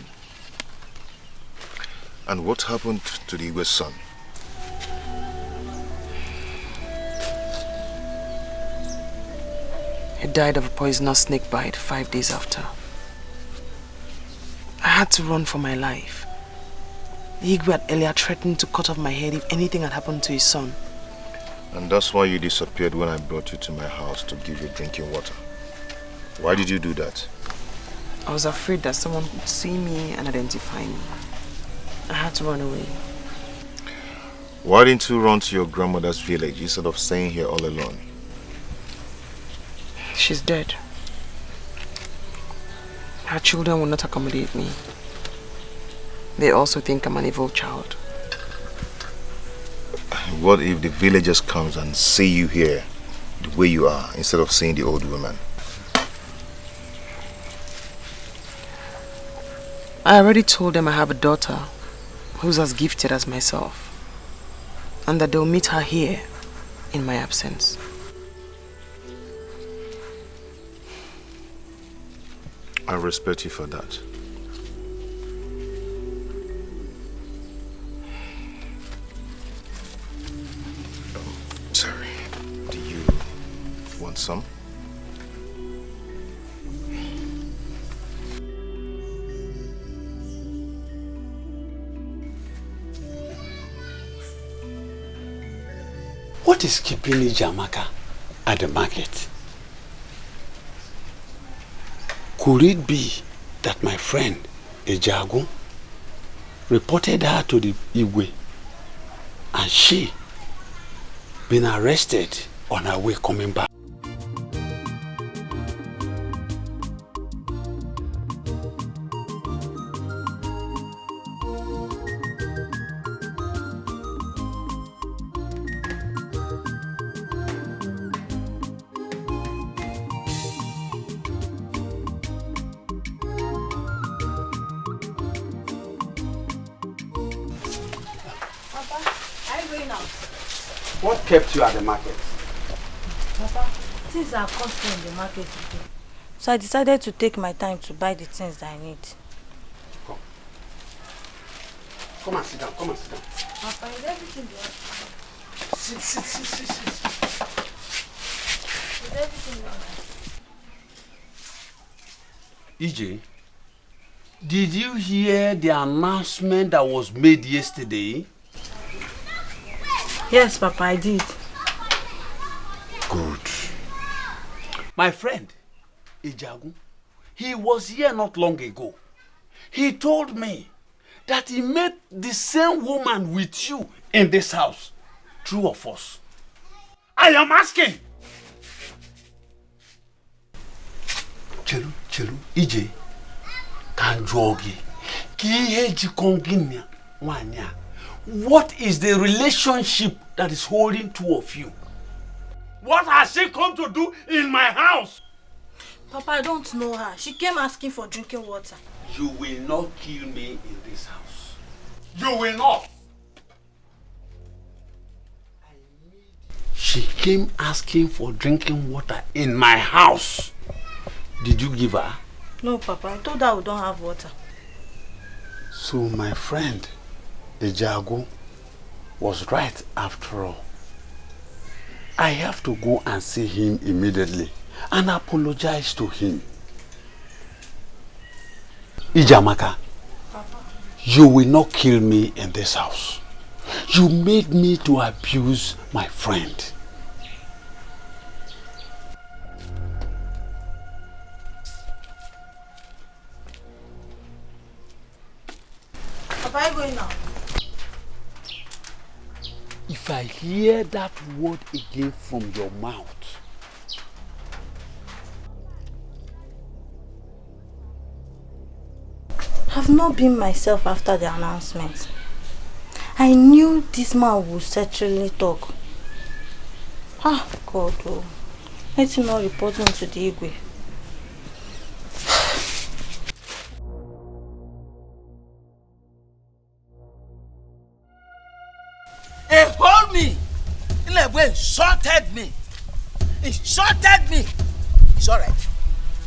And what happened to the Igwe's son? He died of a poisonous snake bite 5 days after. I had to run for my life. The Igwe had earlier threatened to cut off my head if anything had happened to his son. And that's why you disappeared when I brought you to my house to give you drinking water. Why did you do that? I was afraid that someone would see me and identify me. I had to run away. Why didn't you run to your grandmother's village instead of staying here all alone? She's dead. Her children will not accommodate me. They also think I'm an evil child. What if the villagers comes and see you here the way you are instead of seeing the old woman? I already told them I have a daughter who's as gifted as myself, and that they'll meet her here in my absence. I respect you for that. Sorry. Do you want some? What is keeping Ijamaka at the market? Could it be that my friend, Ejagu, reported her to the Igwe and she been arrested on her way coming back? What kept you at the market? Papa, things are costly in the market today. So I decided to take my time to buy the things that I need. Come. Come and sit down. Come and sit down. Papa, is everything there? Sit. Is everything there? EJ, did you hear the announcement that was made yesterday? Yes, Papa, I did. Good. My friend, Ejagu, he was here not long ago. He told me that he met the same woman with you in this house. True or false? I am asking. Chelu, Ije, Kanjogi, Kiheji Konginia, Wanya. What is the relationship that is holding two of you? What has she come to do in my house? Papa, I don't know her. She came asking for drinking water. You will not kill me in this house. You will not. She came asking for drinking water in my house. Did you give her? No, Papa. I told her we don't have water. So my friend, Ejago, was right after all. I have to go and see him immediately and apologize to him. Ijamaka, Papa, you will not kill me in this house. You made me to abuse my friend. Papa, are you going now? If I hear that word again from your mouth, I've not been myself after the announcement. I knew this man would certainly talk. Ah, God, oh. Let him not report me to the Igwe. He hold me in a way, insulted me. Insulted me. It's alright.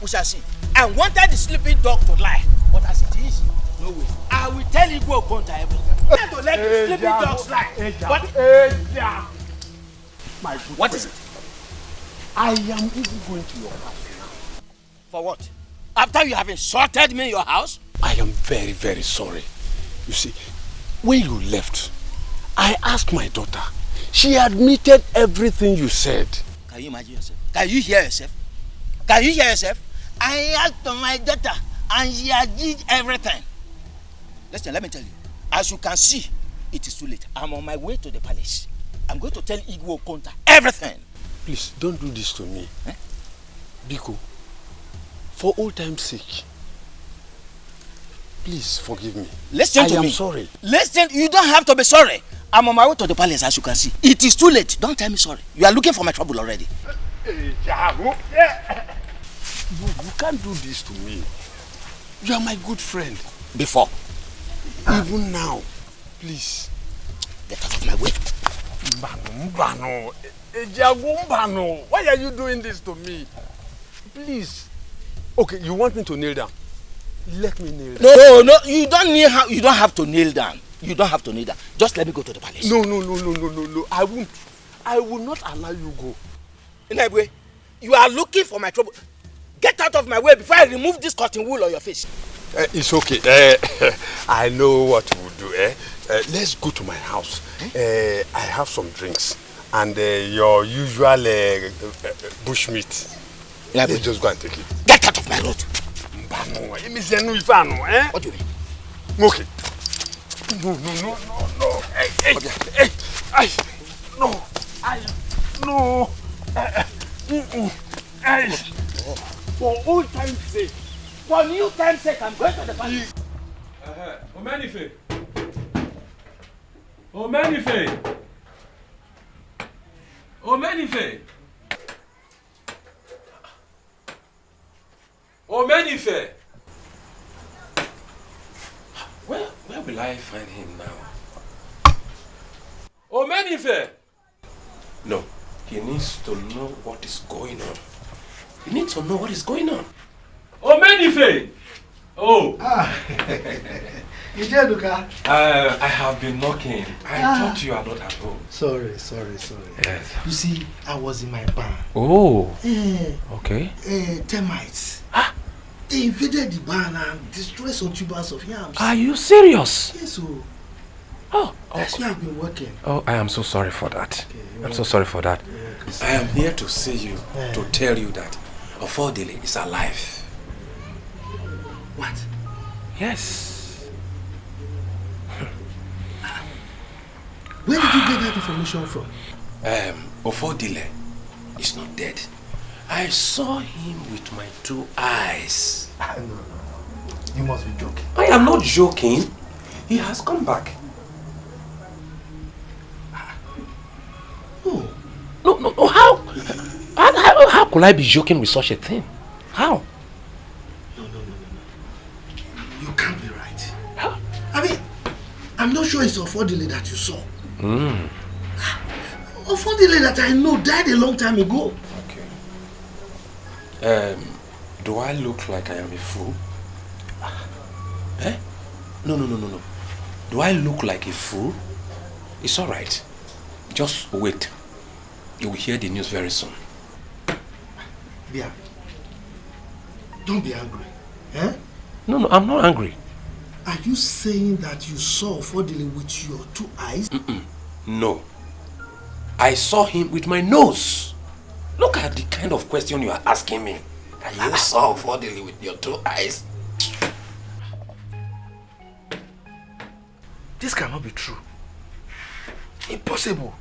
We shall see. I wanted the sleeping dog to lie, but as it is, no way. I will tell you go counter everything. I don't let the sleeping dogs lie. But my good what friend, is it? I am even going to your house now. For what? After you have insulted me in your house? I am very, very sorry. You see, when you left, I asked my daughter. She admitted everything you said. Can you imagine yourself? Can you hear yourself? Can you hear yourself? I asked my daughter and she did everything. Listen, let me tell you. As you can see, it is too late. I'm on my way to the palace. I'm going to tell Igwe Okonta everything. Please, don't do this to me. Biko, for old time's sake, please forgive me. Listen to me. I am sorry. Listen, you don't have to be sorry. I'm on my way to the palace, as you can see. It is too late. Don't tell me sorry. You are looking for my trouble already. You can't do this to me. You are my good friend. Before. Even now. Please. Get out of my way. Mbano. Why are you doing this to me? Please. Okay, you want me to kneel down? Let me kneel down. No, you don't have to kneel down. You don't have to kneel down. Just let me go to the palace. No. I won't. I will not allow you go. In that way, you are looking for my trouble. Get out of my way before I remove this cotton wool on your face. It's okay. I know what we'll do. Let's go to my house. I have some drinks and your usual bushmeat. Let's just go and take it. Get out of my road. What do you mean? Okay. No. For old time's sake. For new time's sake, I'm going to the palace. Omenife. Where will I find him now? Omenife! No, he needs to know what is going on. He needs to know what is going on. Omenife! Oh! Evuka. I have been knocking. I thought you are not at home. Sorry. Yes. You see, I was in my barn. Oh. Okay. Termites. They invaded the barn and destroyed some tubers of yams. Are you serious? Yes, so. Oh. That's where I've been working. Oh, I am so sorry for that. I'm so sorry for that. I am here to see you, to tell you that Ofodile is alive. What? Yes. Where did you get that information from? Ofodile is not dead. I saw him with my 2 eyes. No. You must be joking. I am not joking. He has come back. No, how could I be joking with such a thing? How? No. You can't be right. How? I mean, I'm not sure it's Ofodile that you saw. Ofodile that I know died a long time ago. Okay. Do I look like I am a fool? Eh? No. Do I look like a fool? It's alright. Just wait. You will hear the news very soon. Bia, don't be angry. Eh? No, I'm not angry. Are you saying that you saw Ofodile with your 2 eyes? No. I saw him with my nose. Look at the kind of question you are asking me. That you saw Ofodile with your 2 eyes. This cannot be true. Impossible.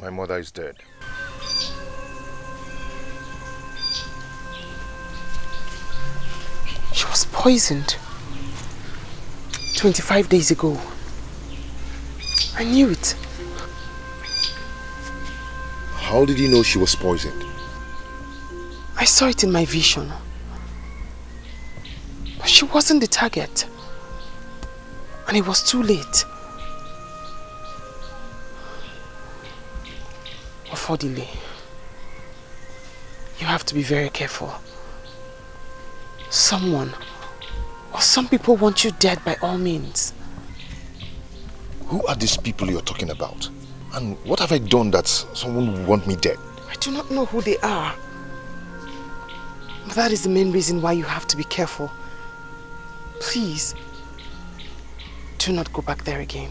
My mother is dead. She was poisoned 25 days ago. I knew it. How did you know she was poisoned? I saw it in my vision. But she wasn't the target. And it was too late. Ofodile, you have to be very careful. Someone or some people want you dead by all means. Who are these people you're talking about? And what have I done that someone would want me dead? I do not know who they are. But that is the main reason why you have to be careful. Please, do not go back there again.